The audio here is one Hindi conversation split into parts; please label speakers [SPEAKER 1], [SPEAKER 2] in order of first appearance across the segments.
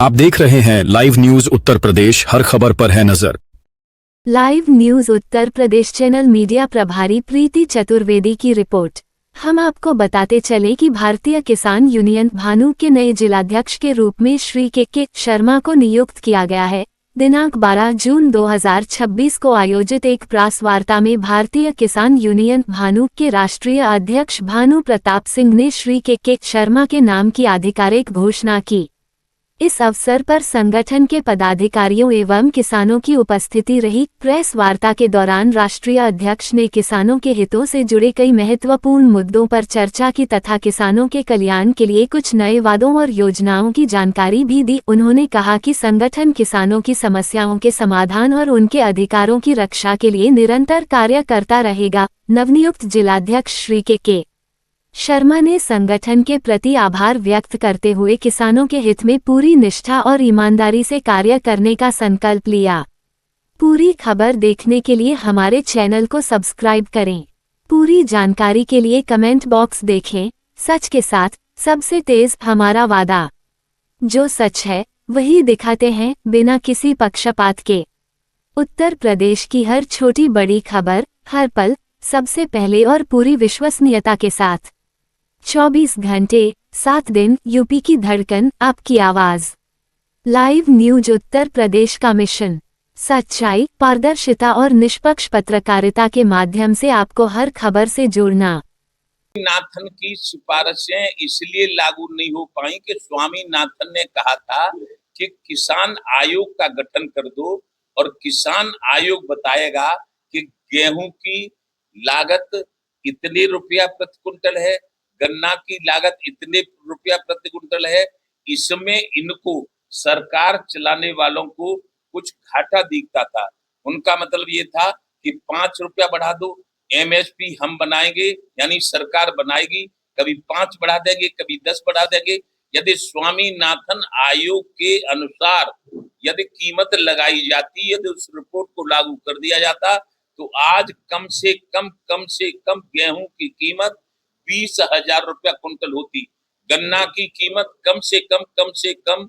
[SPEAKER 1] आप देख रहे हैं लाइव न्यूज उत्तर प्रदेश, हर खबर पर है नजर।
[SPEAKER 2] Live news Uttar Pradesh channel media प्रभारी प्रीति चतुर्वेदी की रिपोर्ट। हम आपको बताते चले कि भारतीय किसान यूनियन भानु के नए जिलाध्यक्ष के रूप में श्री के शर्मा को नियुक्त किया गया है। दिनांक 12 जून 2026 को आयोजित एक प्रेस वार्ता में भारतीय किसान यूनियन भानु के राष्ट्रीय अध्यक्ष भानु प्रताप सिंह ने श्री के शर्मा के नाम की आधिकारिक घोषणा की। इस अवसर पर संगठन के पदाधिकारियों एवं किसानों की उपस्थिति रही। प्रेस वार्ता के दौरान राष्ट्रीय अध्यक्ष ने किसानों के हितों से जुड़े कई महत्वपूर्ण मुद्दों पर चर्चा की तथा किसानों के कल्याण के लिए कुछ नए वादों और योजनाओं की जानकारी भी दी। उन्होंने कहा कि संगठन किसानों की समस्याओं के समाधान और उनके अधिकारों की रक्षा के लिए निरंतर कार्य करता रहेगा। नवनियुक्त जिलाध्यक्ष श्री के शर्मा ने संगठन के प्रति आभार व्यक्त करते हुए किसानों के हित में पूरी निष्ठा और ईमानदारी से कार्य करने का संकल्प लिया। पूरी खबर देखने के लिए हमारे चैनल को सब्सक्राइब करें। पूरी जानकारी के लिए कमेंट बॉक्स देखें। सच के साथ सबसे तेज हमारा वादा, जो सच है वही दिखाते हैं बिना किसी पक्षपात के। उत्तर प्रदेश की हर छोटी बड़ी खबर हर पल सबसे पहले और पूरी विश्वसनीयता के साथ 24 घंटे 7 दिन यूपी की धड़कन, आपकी आवाज। लाइव न्यूज उत्तर प्रदेश का मिशन सच्चाई, पारदर्शिता और निष्पक्ष पत्रकारिता के माध्यम से आपको हर खबर से जोड़ना।
[SPEAKER 3] नाथन की सिफारिशें इसलिए लागू नहीं हो पाई कि स्वामीनाथन ने कहा था कि किसान आयोग का गठन कर दो और किसान आयोग बताएगा कि गेहूं की लागत इतने रुपया प्रति कुंटल है, गन्ना की लागत इतने रुपया प्रति कुंटल है, इसमें इनको सरकार चलाने वालों को कुछ घाटा दिखता था। उनका मतलब ये था कि 5 रुपया बढ़ा दो, एमएसपी हम बनाएंगे, यानी सरकार बनाएगी, कभी 5 बढ़ा देंगे, कभी 10 बढ़ा देंगे। यदि स्वामीनाथन आयोग के अनुसार यदि कीमत लगाई जाती, यदि उस रिपोर्ट को लागू कर दिया जाता तो आज कम से कम गेहूं की कीमत 20,000 रुपया कुंटल होती, गन्ना की कीमत कम से कम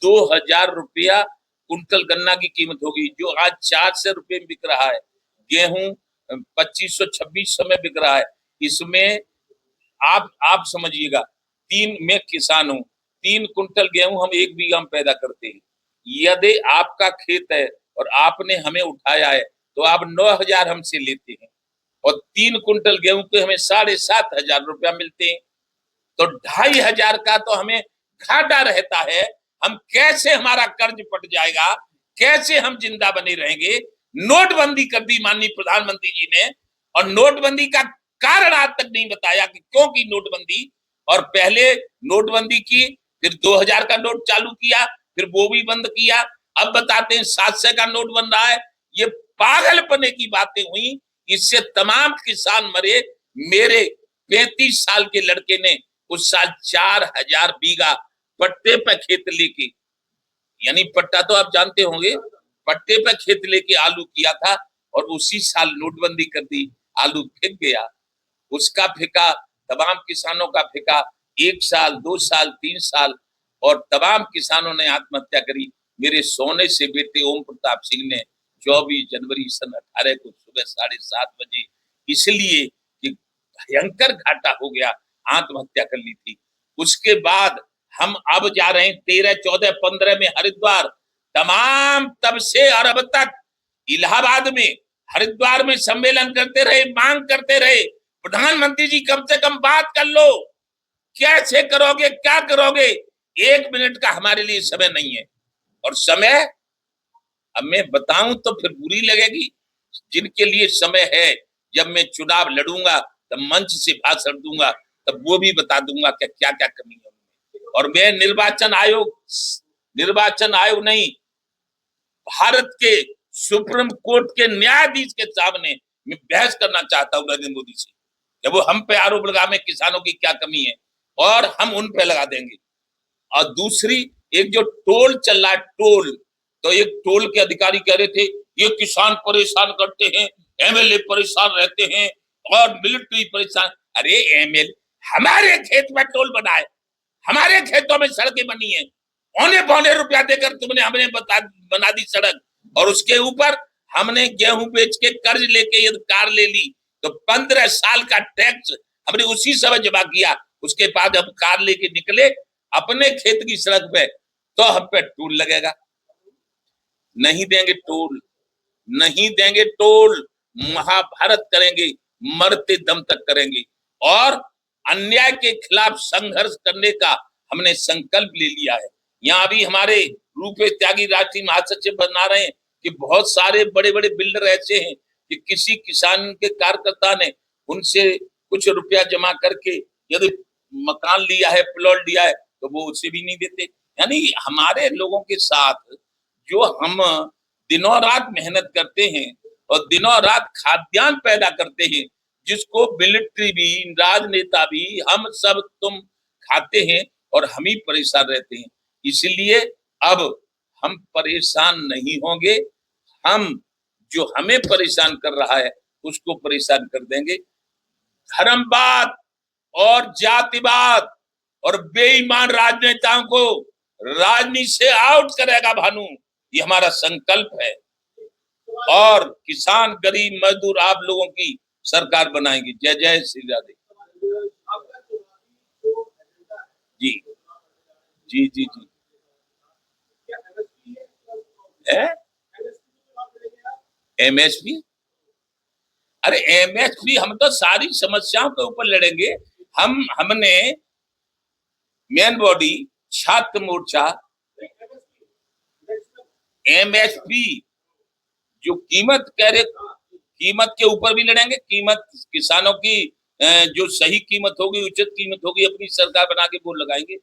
[SPEAKER 3] 2,000 रुपया कुंटल गन्ना की कीमत होगी, जो आज 400 रुपये में बिक रहा है। गेहूं 2500-2600 में बिक रहा है। इसमें आप समझिएगा, मैं किसान हूं, 3 कुंटल गेहूं हम 1 बीघा में पैदा करते हैं। यदि आपका खेत है और आपने हमें उठाया है तो आप 9,000 हमसे लेते हैं और 3 कुंटल गेहूं के हमें 7,500 रुपया मिलते हैं, तो 2,500 का तो हमें घाटा रहता है। हम कैसे, हमारा कर्ज पट जाएगा, कैसे हम जिंदा बने रहेंगे। नोटबंदी कर दी माननीय प्रधानमंत्री जी ने, और नोटबंदी का कारण आज तक नहीं बताया कि क्यों की नोटबंदी। और पहले नोटबंदी की, फिर 2,000 का नोट चालू किया, फिर वो भी बंद किया, अब बताते हैं 700 का नोट बन रहा है। ये पागलपने की बातें हुई, इससे तमाम किसान मरे। मेरे 35 साल के लड़के ने उस साल 4,000 बीघा पट्टे पे खेत लेके, यानी पट्टा तो आप जानते होंगे, पट्टे पे खेत लेके आलू किया था, और उसी साल नोटबंदी कर दी, आलू फेंक गया। उसका फेंका, तमाम किसानों का फेंका, 1 साल 2 साल 3 साल, और तमाम किसानों ने आत्महत्या करी। मेरे सोने से बेटे ओम प्रताप सिंह ने 24 जनवरी सन 18 को सुबह 7:30 बजे, इसलिए कि भयंकर घाटा हो गया, आत्महत्या कर ली थी। उसके बाद हम अब जा रहे हैं 13, 14, 15 में हरिद्वार, तमाम तब से और अब तक इलाहाबाद में, हरिद्वार में सम्मेलन करते रहे, मांग करते रहे, प्रधानमंत्री जी कम से कम बात कर लो, कैसे करोगे, क्या करोगे। 1 मिनट का हमारे लिए समय नहीं है। और समय अब मैं बताऊं तो फिर बुरी लगेगी। जिनके लिए समय है, जब मैं चुनाव लड़ूंगा तब मंच से भाषण दूंगा, तब वो भी बता दूंगा कि क्या क्या कमी है। और मैं निर्वाचन आयोग नहीं, भारत के सुप्रीम कोर्ट के न्यायाधीश के सामने मैं बहस करना चाहता हूं नरेंद्र मोदी से, जब वो हम पे आरोप लगा में किसानों की क्या कमी है, और हम उन पे लगा देंगे। और दूसरी, एक जो टोल चल रहा है, टोल, तो एक टोल के अधिकारी कह रहे थे ये किसान परेशान करते हैं, एमएलए परेशान रहते हैं और मिलिट्री परेशान। अरे एमएलए, हमारे खेत में टोल बना है, हमारे खेतों में सड़कें बनी है, पौने पौने रुपया देकर तुमने हमने बना दी सड़क, और उसके ऊपर हमने गेहूं बेच के कर्ज लेके यदि कार ले ली तो 15 साल का टैक्स हमने उसी समय जमा किया। उसके बाद हम कार लेके निकले अपने खेत की सड़क पे, तो हम पे टोल लगेगा। नहीं देंगे टोल, नहीं देंगे टोल। महाभारत करेंगे, मरते दम तक करेंगे, और अन्याय के खिलाफ संघर्ष करने का हमने संकल्प ले लिया है। यहाँ भी हमारे रूपे त्यागी राष्ट्रीय महासचिव बना रहे हैं कि बहुत सारे बड़े बड़े बिल्डर ऐसे हैं कि किसी किसान के कार्यकर्ता ने उनसे कुछ रुपया जमा करके यदि मकान लिया है, प्लॉट लिया है, तो वो उसे भी नहीं देते। यानी हमारे लोगों के साथ जो हम दिनों रात मेहनत करते हैं और दिनों रात खाद्यान्न पैदा करते हैं, जिसको मिलिट्री भी, राजनेता भी, हम सब तुम खाते हैं और हम ही परेशान रहते हैं। इसलिए अब हम परेशान नहीं होंगे, हम जो हमें परेशान कर रहा है उसको परेशान कर देंगे। धर्मवाद और जातिवाद और बेईमान राजनेताओं को राजनीति से आउट करेगा भानु, ये हमारा संकल्प है। और किसान, गरीब, मजदूर, आप लोगों की सरकार बनाएंगे। जय जय श्री राधे। जी जी जी जी है एमएसपी। अरे एमएसपी, हम तो सारी समस्याओं के ऊपर लड़ेंगे। हमने मेन बॉडी छात्र मोर्चा एमएसपी जो कीमत कह रहे, कीमत के ऊपर भी लड़ेंगे। कीमत किसानों की जो सही कीमत होगी, उचित कीमत होगी, अपनी सरकार बना के वो लगाएंगे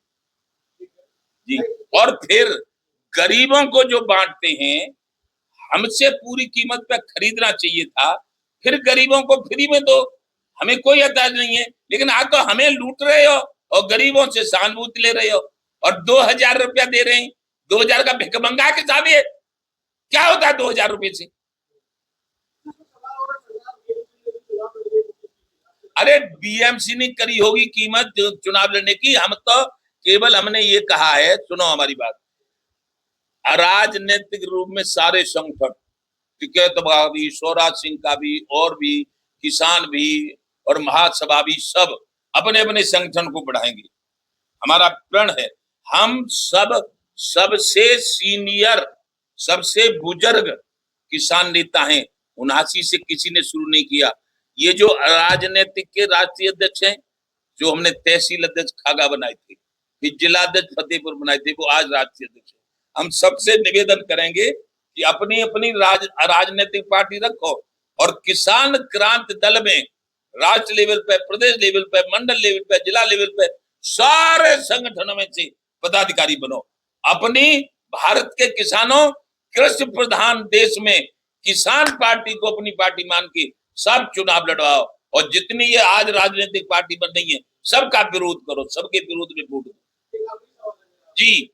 [SPEAKER 3] जी। और फिर गरीबों को जो बांटते हैं, हमसे पूरी कीमत पे खरीदना चाहिए था, फिर गरीबों को फ्री में दो, हमें कोई एतराज नहीं है। लेकिन आज तो हमें लूट रहे हो और गरीबों से सहानुभूति ले रहे हो, और 2000 रुपया दे रहे हैं। 2000 का भिखमंगा के सामने क्या होता है 2000 रुपये से? अरे बीएमसी ने करी होगी कीमत चुनाव लड़ने की। हम तो केवल हमने ये कहा है, सुनो हमारी बात, अराजनीतिक रूप में सारे संगठन, टिकैतवा भी, स्वराज सिंह का भी, और भी किसान भी और महासभा भी, सब अपने अपने संगठन को बढ़ाएंगे। हमारा प्रण है, हम सब सबसे सीनियर, सबसे बुजुर्ग किसान नेता हैं। 79 से किसी ने शुरू नहीं किया। ये जो राजनीतिक के राष्ट्रीय अध्यक्ष हैं, जो हमने तहसील अध्यक्ष खागा बनाए थे, फिर जिला अध्यक्ष फतेहपुर बनाए थे, वो आज राष्ट्रीय अध्यक्ष है। हम सबसे निवेदन करेंगे कि अपनी अपनी राजनीतिक पार्टी रखो, और किसान क्रांति दल में राष्ट्र लेवल पे, प्रदेश लेवल पे, मंडल लेवल पे, जिला लेवल पे सारे संगठनों में से पदाधिकारी बनो। अपनी भारत के किसानों, कृषि प्रधान देश में किसान पार्टी को अपनी पार्टी मान के सब चुनाव लड़वाओ, और जितनी ये आज राजनीतिक पार्टी बन रही है सबका विरोध करो, सबके विरोध में वोट दो जी।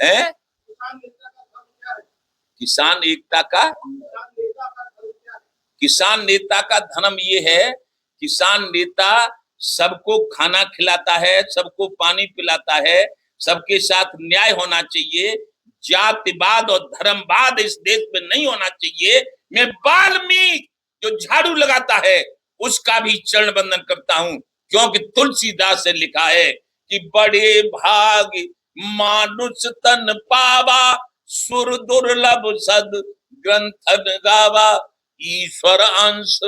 [SPEAKER 3] है किसान एकता का, किसान नेता का धर्म ये है, किसान नेता सबको खाना खिलाता है, सबको पानी पिलाता है, सबके साथ न्याय होना चाहिए। जातिवाद और धर्मवाद इस देश में नहीं होना चाहिए। मैं वाल्मीकि जो झाड़ू लगाता है उसका भी चरण बंदन करता हूं, क्योंकि तुलसीदास से लिखा है कि बड़े भाग मानुष तन पावा, सुर दुर्लभ सद ग्रंथन गावा, ईश्वर अंश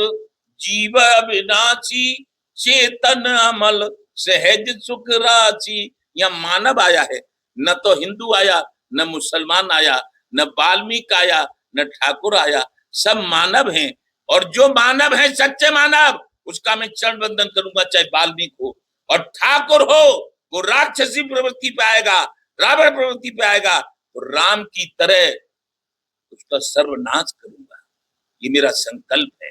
[SPEAKER 3] जीव अविनाशी, चेतन अमल सहज सुख राशि। यह मानव आया है, न तो हिंदू आया, न मुसलमान आया, न वाल्मीकि आया, न ठाकुर आया, सब मानव हैं। और जो मानव है, सच्चे मानव, उसका मैं चरण बंदन करूंगा, चाहे वाल्मीकि हो और ठाकुर हो। वो राक्षसी प्रवृत्ति पे आएगा, रावण प्रवृत्ति पे आएगा, तो राम की तरह उसका सर्वनाश करूंगा। ये मेरा संकल्प है।